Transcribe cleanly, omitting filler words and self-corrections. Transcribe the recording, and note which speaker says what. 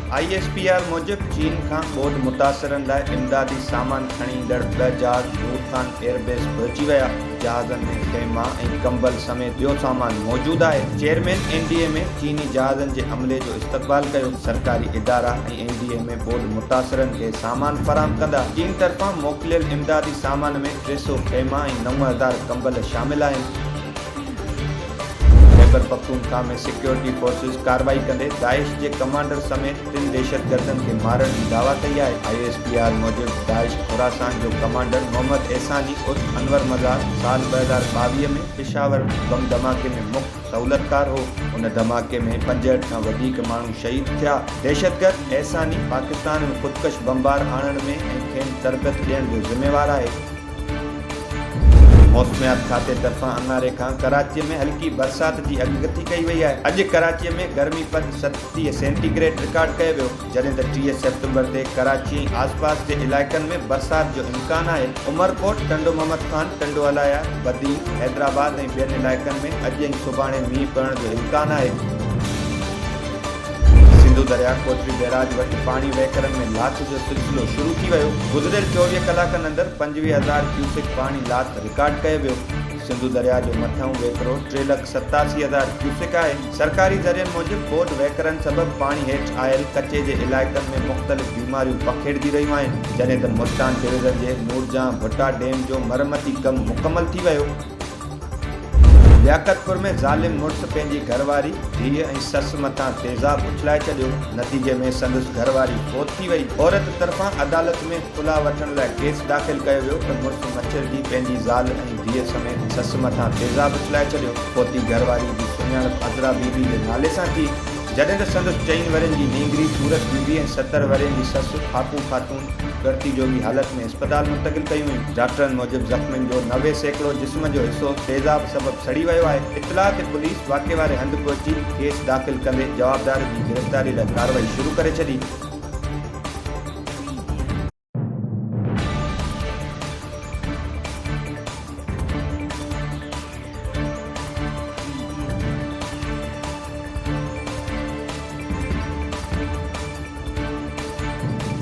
Speaker 1: ISPR मूजिब चीन खां ॿोॾ मुतासिरनि लाइ इमदादी सामान खणी ईंदड़ 2 जहाज़ नूर खान एयरबेस पहुची विया। जहाज़नि में ख़ैमा ऐं कंबल समेत ॿियो सामान मौजूदु आहे। चेयरमैन NDA में चीनी जहाज़नि जे अमले जो इस्तक़बाल कयो। सरकारी इदारा ऐं NDA में ॿोॾ मुतासिरनि खे सामान फ़राहम कंदा। चीन तरफ़ां मोकिलियल इमदादी सामान में 300 ख़ैमा ऐं 9000 कंबल शामिल आहिनि। खैबर पख्तूनख्वा में सिक्योरिटी फोर्सिस कार्रवाई कंदे दाइश जे कमांडर समेत 3 दहशतगर्दनि खे मारण जी दावा कई आहे। ISPR मूजिब दाइश खुरासान जो कमांडर मोहम्मद एहसानी उर्फ अनवर मज़ार साल 2022 में पेशावर बम धमाके में मुख्य सहूलतकार हो। उन धमाके में 65 खां वधीक माण्हू शहीद थिया। दहशतगर्द एहसानी पाकिस्तान में ख़ुदकश बमबार आणण में ऐं खेनि तरबियत ॾियण जो ज़िम्मेवार आहे। मौसमियात खाते तरफ़ां अंगारे खां कराची में हल्की बरसात की अॻकथी कई वई आहे। अॼु कराची में गर्मीपद 37 सेंटीग्रेड रिकॉर्ड कयो वियो, जॾहिं त 30 सेप्टेम्बर ते कराची आसपास के इलाइक़नि में बरसात जो इम्कान आहे। उमरकोट, टंडो मोहम्मद खान, टंडो अलाया, बदी, हैदराबाद ऐं ॿियनि इलाइक़नि में अॼु ऐं सुभाणे मींहुं पवण जो इम्कान आहे। सिंधु दरिया कोटरी बैराज वटि पाणी वहिकरनि में लाथ जो सिलसिलो शुरू थी वियो। गुज़िरियल 24 कलाकनि अंदरि 25,000 क्यूसेक पाणी लाथ रिकॉर्ड कयो वियो। सिंधु दरिया जो मथां वहिकिरो 3,87,000 क्यूसेक आहे। सरकारी ज़रियनि मूजिब ॿोॾ वहिकरनि सबबि पाणी हेठि आयल कचे जे इलाइक़नि में मुख़्तलिफ़ बीमारियूं पखेड़जी रहियूं आहिनि, जॾहिं त मुल्तान डिवीज़न जे नूरजहां भुट्टा डैम जो मरमती कमु मुकमल थी वियो। लियाकतपुर में ज़ालिम मुड़ुस पंहिंजी घरवारी, धीउ ऐं ससु मथां तेज़ाब उछलाए छॾियो। नतीजे में संदसि घरवारी फ़ौत थी वई। औरत तरफ़ां अदालत में खुला वठण लाइ केस दाख़िल कयो वियो त मुड़ुस मच्छरजी पंहिंजी ज़ाल ऐं धीउ समेत ससु मथां तेज़ाब उछलाए छॾियो। फ़ौती घरवारी जी सुञाणप अज़रा बीबी जे नाले सां थी, जॾहिं त संदसि 4 वरनि जी नींगरी सूरत बीबी ऐं 70 वरनि जी ससु फाकू ख़ातून गरती जोगी हालत में अस्पताल मुंतक़िल कयूं हुयूं। डॉक्टरनि मूजिब ज़ख़्मियुनि जो 90% जिस्म जो हिस्सो तेज़ाब सबबि सड़ी वियो आहे। इत्तला ते पुलिस वाक़े वारे हंधि पहुची केस दाख़िल कंदे जवाबदार जी गिरफ़्तारी लाइ कार्रवाई शुरू करे छॾी।